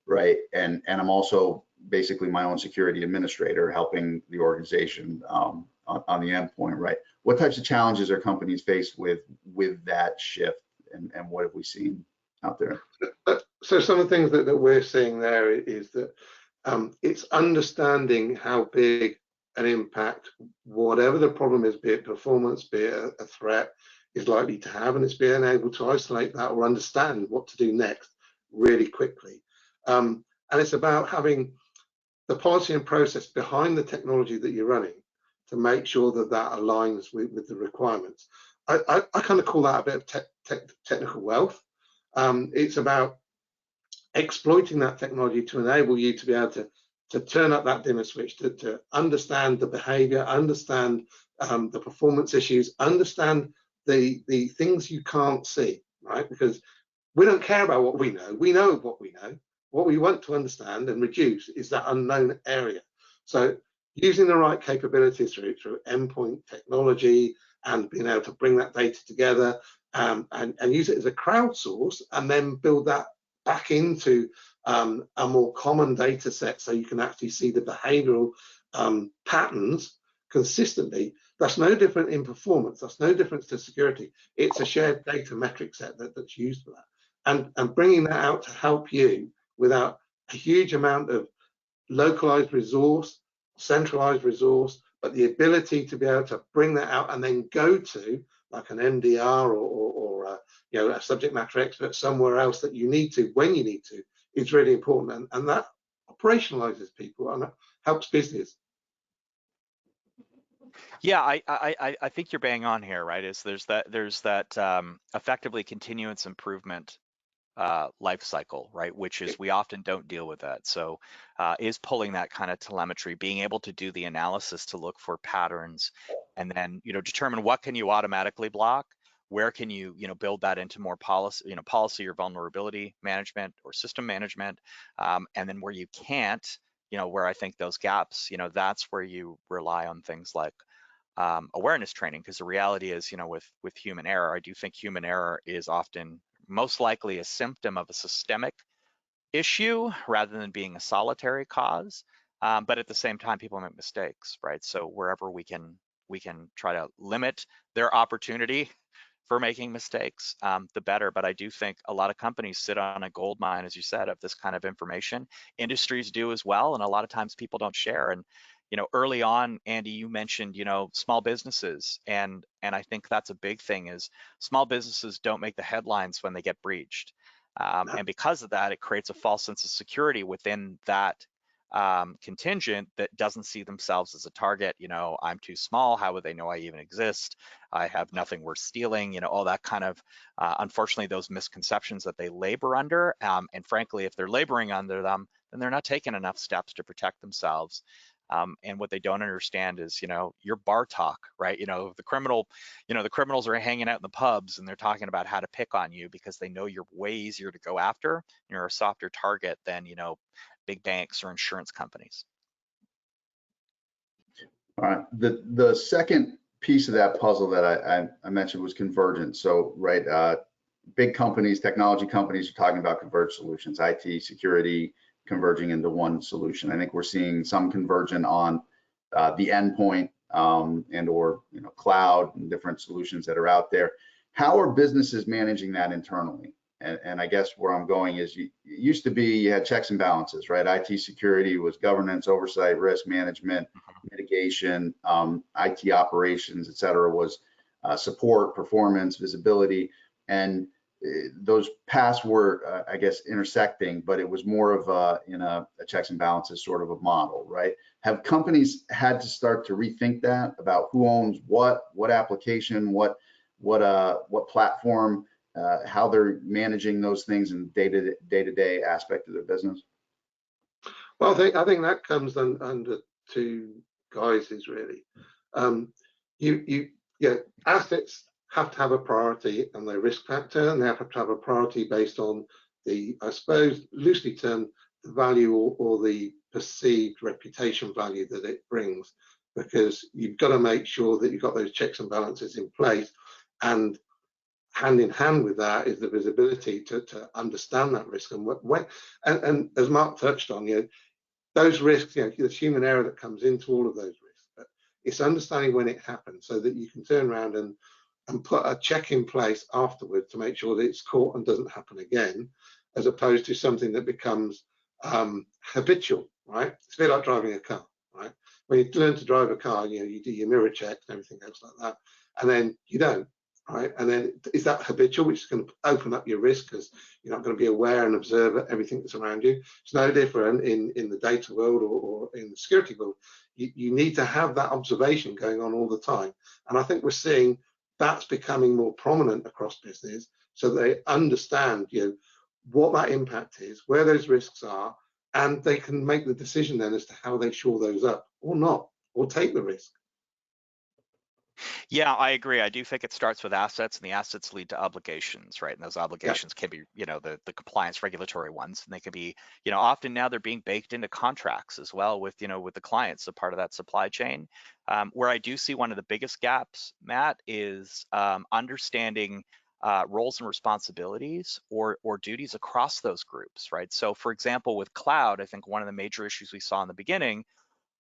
Speaker 1: right? And I'm also basically my own security administrator helping the organization on the endpoint, right? What types of challenges are companies faced with that shift, and what have we seen out there?
Speaker 2: So some of the things that we're seeing there is that it's understanding how big an impact, whatever the problem is, be it performance, be it a threat, is likely to have, and it's being able to isolate that or understand what to do next really quickly. And it's about having the policy and process behind the technology that you're running to make sure that that aligns with the requirements. I kind of call that a bit of technical wealth. It's about exploiting that technology to enable you to be able to turn up that dimmer switch, to understand the behavior, understand the performance issues, understand the things you can't see, right? Because we don't care about what we know. We know what we know. What we want to understand and reduce is that unknown area. So using the right capabilities through endpoint technology and being able to bring that data together and use it as a crowdsource, and then build that back into a more common data set so you can actually see the behavioral patterns consistently. That's no different in performance. That's no different to security. It's a shared data metric set that's used for that. And bringing that out to help you without a huge amount of localized resource, centralized resource, but the ability to be able to bring that out and then go to like an MDR or a subject matter expert somewhere else that you need to when you need to is really important, and that operationalizes people and helps business.
Speaker 3: Yeah, I think you're bang on here, right? There's that effectively continuous improvement life cycle, right? Which is, we often don't deal with that. So is pulling that kind of telemetry, being able to do the analysis to look for patterns, and then determine what can you automatically block, where can you build that into more policy or vulnerability management or system management, and then where you can't, where I think those gaps, that's where you rely on things like awareness training, because the reality is, with human error, I do think human error is often most likely a symptom of a systemic issue rather than being a solitary cause. But at the same time, people make mistakes, right? So wherever we can try to limit their opportunity for making mistakes, the better. But I do think a lot of companies sit on a gold mine, as you said, of this kind of information. Industries do as well, and a lot of times people don't share. And early on, Andy, you mentioned, small businesses, and I think that's a big thing, is small businesses don't make the headlines when they get breached. And because of that, it creates a false sense of security within that contingent that doesn't see themselves as a target. I'm too small. How would they know I even exist? I have nothing worth stealing, all that kind of, unfortunately, those misconceptions that they labor under. And frankly, if they're laboring under them, then they're not taking enough steps to protect themselves. And what they don't understand is, your bar talk, right? The criminals are hanging out in the pubs and they're talking about how to pick on you because they know you're way easier to go after. You're a softer target than, big banks or insurance companies.
Speaker 1: All right. The second piece of that puzzle that I mentioned was convergence. So, right, big companies, technology companies are talking about converged solutions, IT, security, converging into one solution. I think we're seeing some convergence on the endpoint and or cloud and different solutions that are out there. How are businesses managing that internally? And I guess where I'm going is it used to be you had checks and balances, right? IT security was governance, oversight, risk management, mitigation, IT operations, et cetera, was support, performance, visibility. And those paths were, I guess, intersecting, but it was more of a checks and balances sort of a model, right? Have companies had to start to rethink that about who owns what application, what platform, how they're managing those things in day-to-day aspect of their business?
Speaker 2: Well, I think that comes under two guises really. Assets have to have a priority and their risk factor, and they have to have a priority based on the, I suppose, loosely termed, the value or the perceived reputation value that it brings, because you've got to make sure that you've got those checks and balances in place, and hand in hand with that is the visibility to understand that risk and as Mark touched on, those risks, there's human error that comes into all of those risks, but it's understanding when it happens so that you can turn around and put a check in place afterward to make sure that it's caught and doesn't happen again, as opposed to something that becomes habitual, right? It's a bit like driving a car, right? When you learn to drive a car, you do your mirror checks and everything else like that, and then you don't, right? And then is that habitual, which is going to open up your risk because you're not going to be aware and observe everything that's around you. It's no different in the data world or in the security world. You need to have that observation going on all the time. And I think we're seeing that's becoming more prominent across business, so they understand what that impact is, where those risks are, and they can make the decision then as to how they shore those up or not, or take the risk.
Speaker 3: Yeah, I agree. I do think it starts with assets, and the assets lead to obligations, right? And those obligations can be, the compliance regulatory ones, and they can be, often now they're being baked into contracts as well with, with the clients, so part of that supply chain. Where I do see one of the biggest gaps, Matt, is understanding roles and responsibilities or duties across those groups, right? So for example, with cloud, I think one of the major issues we saw in the beginning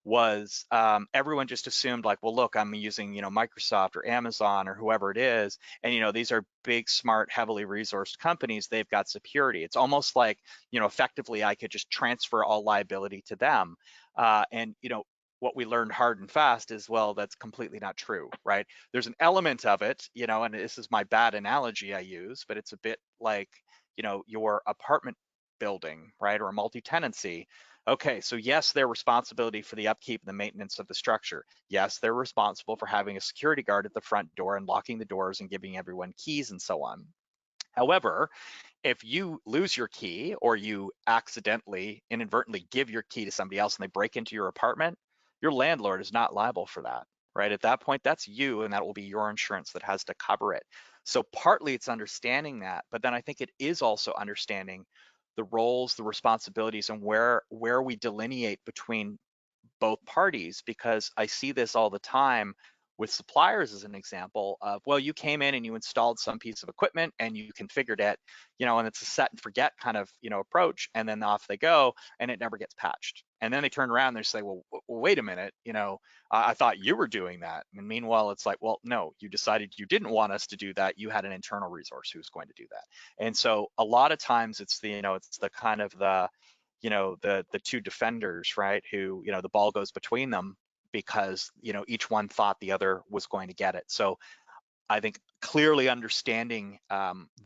Speaker 3: was everyone just assumed like, well, look, I'm using, Microsoft or Amazon or whoever it is. And, these are big, smart, heavily resourced companies. They've got security. It's almost like, effectively I could just transfer all liability to them. And what we learned hard and fast is, well, that's completely not true, right? There's an element of it, and this is my bad analogy I use, but it's a bit like, your apartment building, right? Or a multi-tenancy. Okay, so yes, they're responsibility for the upkeep and the maintenance of the structure. Yes, they're responsible for having a security guard at the front door and locking the doors and giving everyone keys and so on. However, if you lose your key or you accidentally, inadvertently give your key to somebody else and they break into your apartment, your landlord is not liable for that, right? At that point, that's you, and that will be your insurance that has to cover it. So partly it's understanding that, but then I think it is also understanding the roles, the responsibilities, and where we delineate between both parties, because I see this all the time with suppliers as an example of, well, you came in and you installed some piece of equipment and you configured it, and it's a set and forget kind of, approach, and then off they go and it never gets patched. And then they turn around and they say, well, wait a minute, I thought you were doing that. And meanwhile, it's like, well, no, you decided you didn't want us to do that. You had an internal resource who's going to do that. And so a lot of times it's the, it's the kind of the two defenders, right, who, the ball goes between them because, each one thought the other was going to get it. So I think clearly understanding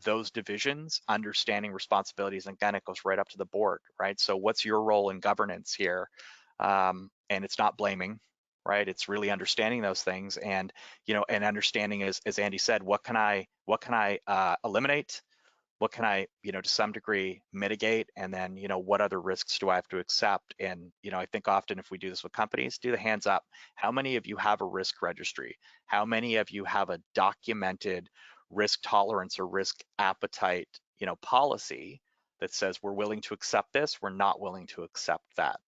Speaker 3: those divisions, understanding responsibilities, and again, it goes right up to the board, right? So what's your role in governance here? And it's not blaming, right? It's really understanding those things, and and understanding, as Andy said, what can I eliminate? what can I, to some degree mitigate, and then, what other risks do I have to accept? And, I think often if we do this with companies, do the hands up. How many of you have a risk registry? How many of you have a documented risk tolerance or risk appetite, policy that says we're willing to accept this, we're not willing to accept that?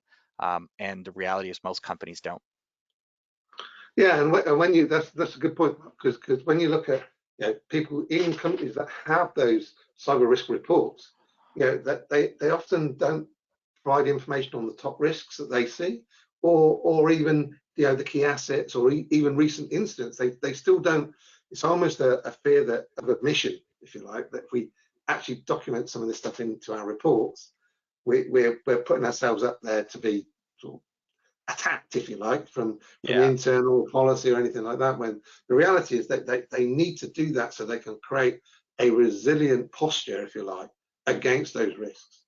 Speaker 3: And the reality is most companies don't.
Speaker 2: Yeah, and when you that's a good point, because when you look at people in companies that have those cyber risk reports, that they often don't provide information on the top risks that they see, or even the key assets, or even recent incidents. They still don't. It's almost a fear that of admission, if you like, that if we actually document some of this stuff into our reports, we're putting ourselves up there to be sort of attacked, if you like, from internal policy or anything like that, when the reality is that they need to do that so they can create a resilient posture, if you like, against those risks.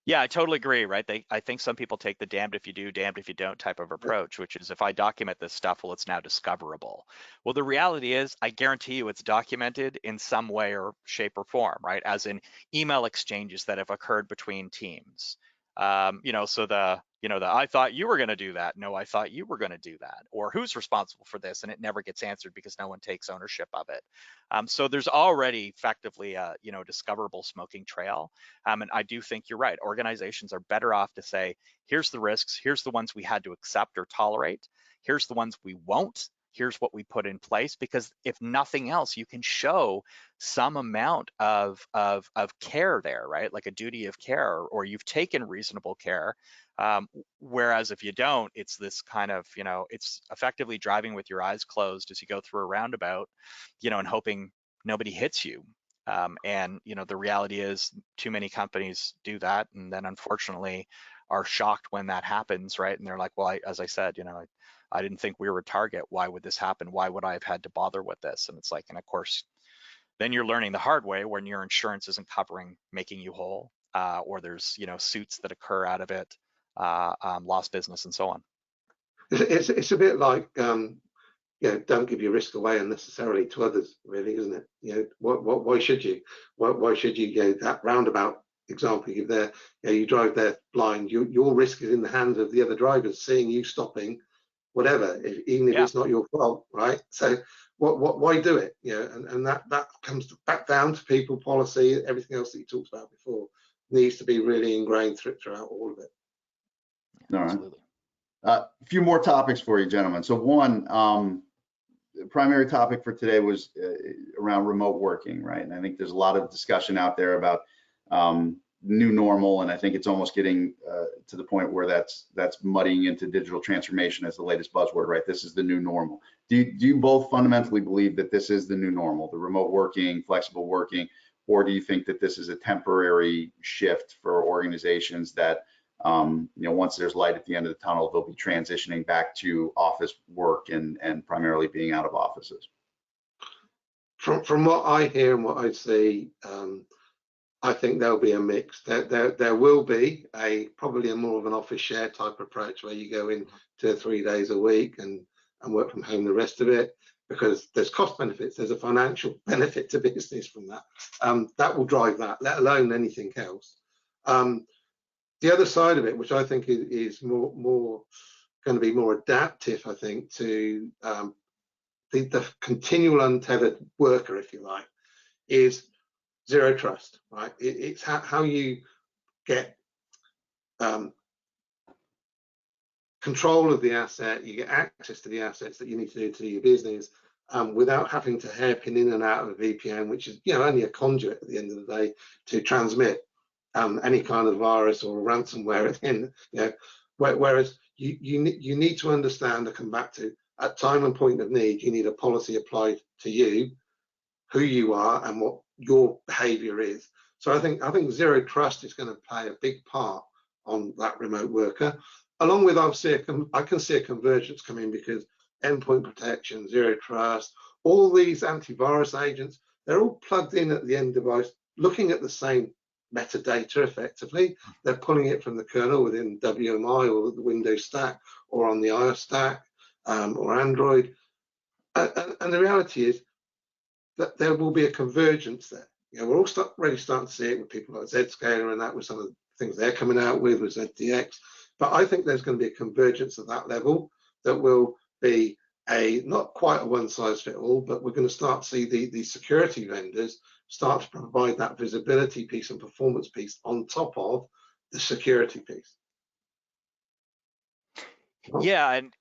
Speaker 3: Yeah, I totally agree, right? I think some people take the damned if you do, damned if you don't type of approach, which is if I document this stuff, well, it's now discoverable. Well, the reality is, I guarantee you it's documented in some way or shape or form, right? As in email exchanges that have occurred between teams. So the I thought you were going to do that. No, I thought you were going to do that. Or who's responsible for this? And it never gets answered because no one takes ownership of it. So there's already effectively a discoverable smoking trail. And I do think you're right. Organizations are better off to say, here's the risks, here's the ones we had to accept or tolerate, here's the ones we won't, here's what we put in place, because if nothing else, you can show some amount of care there, right? Like a duty of care, or you've taken reasonable care. Whereas if you don't, it's this kind of, it's effectively driving with your eyes closed as you go through a roundabout, and hoping nobody hits you. And the reality is too many companies do that, and then unfortunately are shocked when that happens, right? And they're like, well, as I said, I didn't think we were a target. Why would this happen? Why would I have had to bother with this? And it's like, and of course, then you're learning the hard way when your insurance isn't covering making you whole, or there's suits that occur out of it, lost business, and so on.
Speaker 2: It's a bit like don't give your risk away unnecessarily to others, really, isn't it? Why should you? Why should you? That roundabout example you give there, you drive there blind. Your risk is in the hands of the other drivers, seeing you stopping, whatever, even if it's not your fault, right? So why do it? And that comes back down to people, policy, everything else that you talked about before needs to be really ingrained throughout all of it.
Speaker 1: All right. A few more topics for you, gentlemen. So one, the primary topic for today was around remote working, right? And I think there's a lot of discussion out there about new normal, and I think it's almost getting to the point where that's muddying into digital transformation as the latest buzzword, right? This is the new normal. Do you both fundamentally believe that this is the new normal, the remote working, flexible working, or do you think that this is a temporary shift for organizations that once there's light at the end of the tunnel, they'll be transitioning back to office work and primarily being out of offices?
Speaker 2: From what I hear and what I see, I think there'll be a mix. There will be probably more of an office share type approach where you go in 2 or 3 days a week and work from home the rest of it, because there's cost benefits. There's a financial benefit to business from that. That will drive that, let alone anything else. The other side of it, which I think is more going to be more adaptive, I think, to the continual untethered worker, if you like, is zero trust, right? It's how you get control of the asset, you get access to the assets that you need to do to your business without having to hairpin in and out of a VPN, which is only a conduit at the end of the day to transmit any kind of virus or ransomware at the end. Whereas you need to understand and come back to, at time and point of need, you need a policy applied to you, who you are and what your behavior is. So I think zero trust is going to play a big part on that remote worker, along with I can see a convergence coming, because endpoint protection, zero trust, all these antivirus agents, they're all plugged in at the end device, looking at the same metadata effectively. They're pulling it from the kernel within WMI or the Windows stack or on the iOS stack or Android. And the reality is that there will be a convergence there. we're all already starting to see it with people like Zscaler and that, with some of the things they're coming out with ZDX. But I think there's going to be a convergence at that level that will be not quite a one size fits all, but we're going to start to see the security vendors start to provide that visibility piece and performance piece on top of the security piece.
Speaker 3: Yeah, and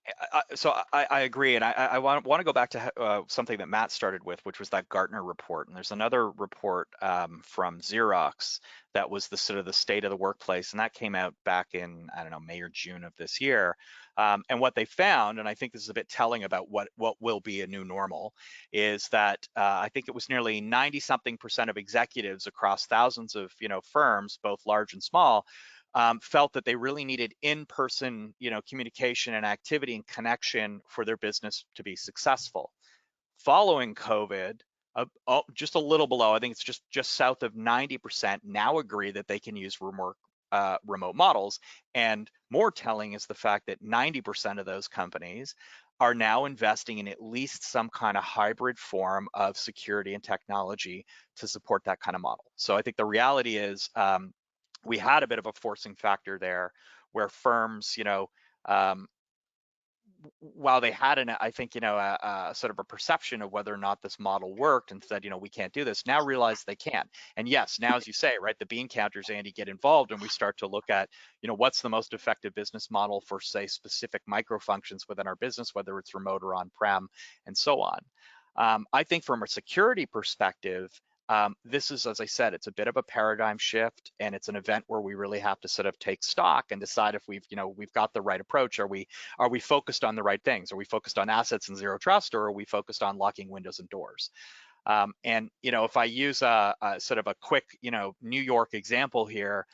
Speaker 3: so I agree, and I want to go back to something that Matt started with, which was that Gartner report. And there's another report from Xerox that was the sort of the state of the workplace, and that came out back in, I don't know, May or June of this year. And what they found, and I think this is a bit telling about what will be a new normal, is that I think it was nearly 90-something% of executives across thousands of firms, both large and small, felt that they really needed in-person, communication and activity and connection for their business to be successful. Following COVID, just a little below, I think it's just south of 90% now agree that they can use remote models. And more telling is the fact that 90% of those companies are now investing in at least some kind of hybrid form of security and technology to support that kind of model. So I think the reality is, we had a bit of a forcing factor there where firms, while they had I think, a sort of a perception of whether or not this model worked and said, we can't do this, now realize they can. And yes, now, as you say, right, the bean counters, Andy, get involved, and we start to look at, what's the most effective business model for, say, specific micro functions within our business, whether it's remote or on-prem and so on. I think from a security perspective, this is, as I said, it's a bit of a paradigm shift, and it's an event where we really have to sort of take stock and decide if we've got the right approach. Are we focused on the right things? Are we focused on assets and zero trust, or are we focused on locking windows and doors? And if I use a sort of a quick New York example here,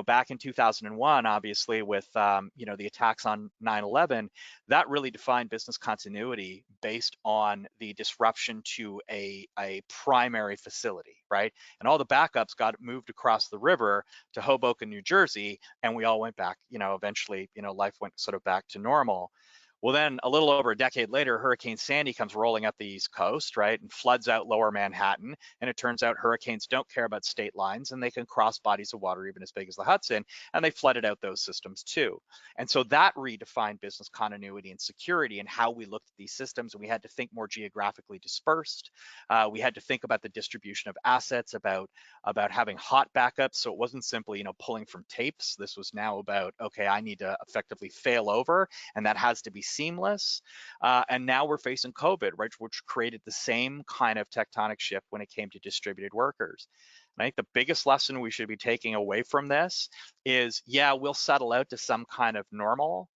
Speaker 3: back in 2001, obviously with the attacks on 9/11, that really defined business continuity based on the disruption to a primary facility, right? And all the backups got moved across the river to Hoboken, New Jersey, and we all went back. Eventually, life went sort of back to normal. Well, then a little over a decade later, Hurricane Sandy comes rolling up the East Coast, right, and floods out lower Manhattan. And it turns out hurricanes don't care about state lines, and they can cross bodies of water even as big as the Hudson, and they flooded out those systems too. And so that redefined business continuity and security and how we looked at these systems, and we had to think more geographically dispersed. We had to think about the distribution of assets, about having hot backups. So it wasn't simply, pulling from tapes. This was now about, okay, I need to effectively fail over, and that has to be seamless. And now we're facing COVID, right, which created the same kind of tectonic shift when it came to distributed workers. And I think the biggest lesson we should be taking away from this is, yeah, we'll settle out to some kind of normal,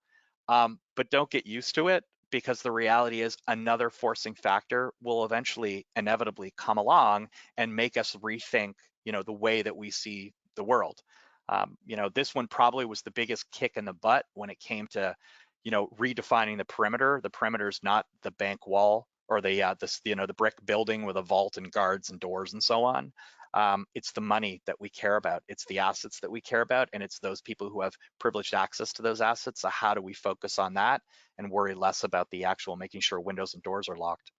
Speaker 3: but don't get used to it, because the reality is another forcing factor will eventually inevitably come along and make us rethink, the way that we see the world. This one probably was the biggest kick in the butt when it came to redefining the perimeter. The perimeter is not the bank wall or the brick building with a vault and guards and doors and so on. It's the money that we care about. It's the assets that we care about, and it's those people who have privileged access to those assets. So how do we focus on that and worry less about the actual making sure windows and doors are locked?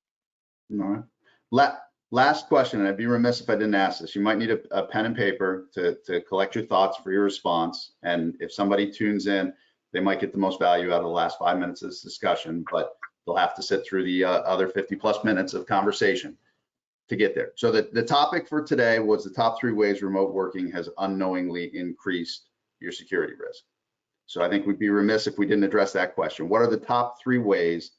Speaker 1: All right. Last question, and I'd be remiss if I didn't ask this. You might need a pen and paper to collect your thoughts for your response. And if somebody tunes in, they might get the most value out of the last 5 minutes of this discussion, but they'll have to sit through the other 50+ minutes of conversation to get there. So the topic for today was the top 3 ways remote working has unknowingly increased your security risk. So I think we'd be remiss if we didn't address that question. What are the top 3 ways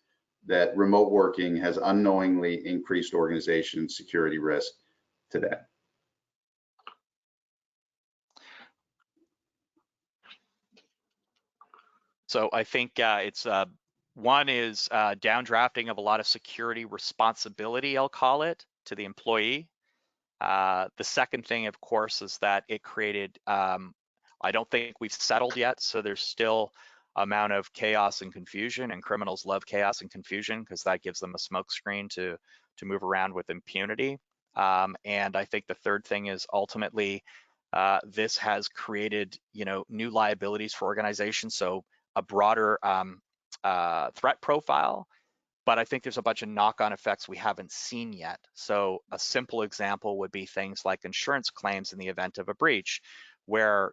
Speaker 1: that remote working has unknowingly increased organization security risk today?
Speaker 3: So I think it's one is downdrafting of a lot of security responsibility, I'll call it, to the employee. The second thing, of course, is that it created, I don't think we've settled yet, so there's still amount of chaos and confusion, and criminals love chaos and confusion because that gives them a smokescreen to move around with impunity. And I think the third thing is ultimately this has created, new liabilities for organizations. So a broader threat profile, but I think there's a bunch of knock-on effects we haven't seen yet. So a simple example would be things like insurance claims in the event of a breach, where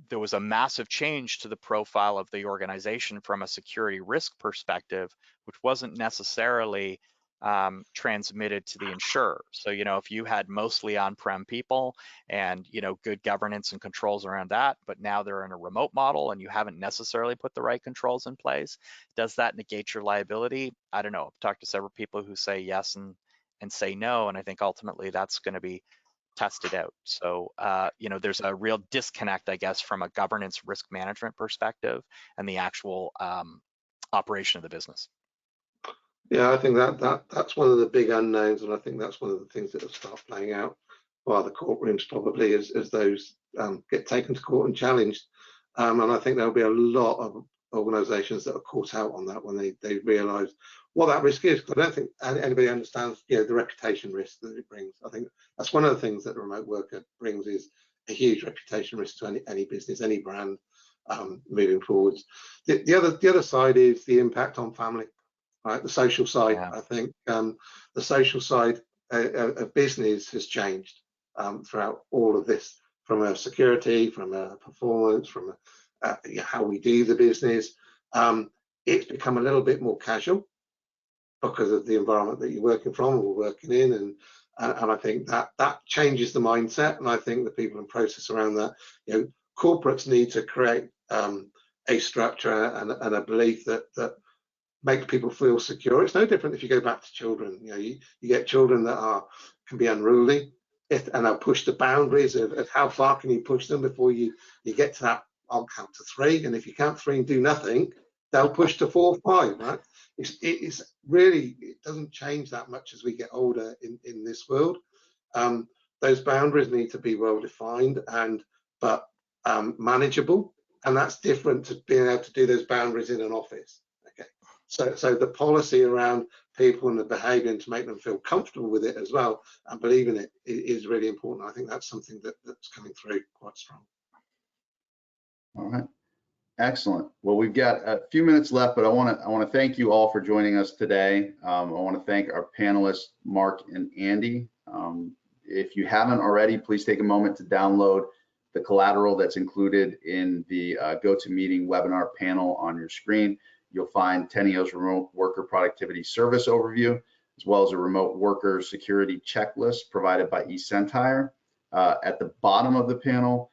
Speaker 3: there was a massive change to the profile of the organization from a security risk perspective, which wasn't necessarily transmitted to the insurer. So if you had mostly on-prem people and good governance and controls around that, but now they're in a remote model and you haven't necessarily put the right controls in place, does that negate your liability? I don't know. I've talked to several people who say yes and say no, and I think ultimately that's going to be tested out. So there's a real disconnect, I guess, from a governance risk management perspective and the actual operation of the business.
Speaker 2: Yeah, I think that's one of the big unknowns, and I think that's one of the things that will start playing out via the courtrooms probably as those get taken to court and challenged. And I think there'll be a lot of organisations that are caught out on that when they realise what that risk is. Because I don't think anybody understands, the reputation risk that it brings. I think that's one of the things that the remote worker brings, is a huge reputation risk to any business, any brand moving forwards. The other side is the impact on family. Right, the social side. Yeah. I think the social side of business has changed throughout all of this, from a security, from a performance, from how we do the business. It's become a little bit more casual because of the environment that you're working from or working in, and I think that changes the mindset. And I think the people and process around that, corporates need to create a structure and a belief that make people feel secure. It's no different if you go back to children. You get children that can be unruly, and they'll push the boundaries of how far can you push them before you get to that. I'll count to 3, and if you count 3 and do nothing, they'll push to 4, 5. Right? It doesn't change that much as we get older in this world. Those boundaries need to be well defined but manageable, and that's different to being able to do those boundaries in an office. So the policy around people and the behaviour, and to make them feel comfortable with it as well and believe in it, is really important. I think that's something that's coming through quite strong.
Speaker 1: All right, excellent. Well, we've got a few minutes left, but I want to thank you all for joining us today. I want to thank our panelists, Mark and Andy. If you haven't already, please take a moment to download the collateral that's included in the GoToMeeting webinar panel on your screen. You'll find Teneo's remote worker productivity service overview, as well as a remote worker security checklist provided by eSentire at the bottom of the panel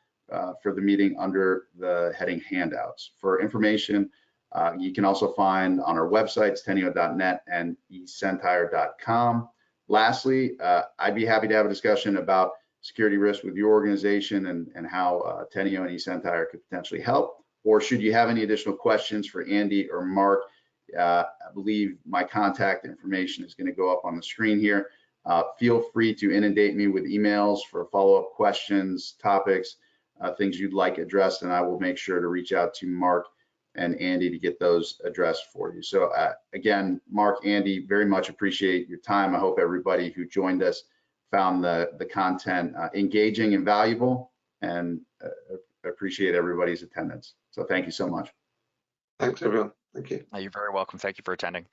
Speaker 1: for the meeting under the heading handouts. For information, you can also find on our websites, teneo.net and eSentire.com. Lastly, I'd be happy to have a discussion about security risk with your organization and how Teneo and eSentire could potentially help. Or should you have any additional questions for Andy or Mark, I believe my contact information is going to go up on the screen here. Feel free to inundate me with emails for follow-up questions, topics, things you'd like addressed, and I will make sure to reach out to Mark and Andy to get those addressed for you. So again, Mark, Andy, very much appreciate your time. I hope everybody who joined us found the content engaging and valuable, and appreciate everybody's attendance. So thank you so much.
Speaker 2: Thanks, everyone. Thank you.
Speaker 3: You're very welcome. Thank you for attending.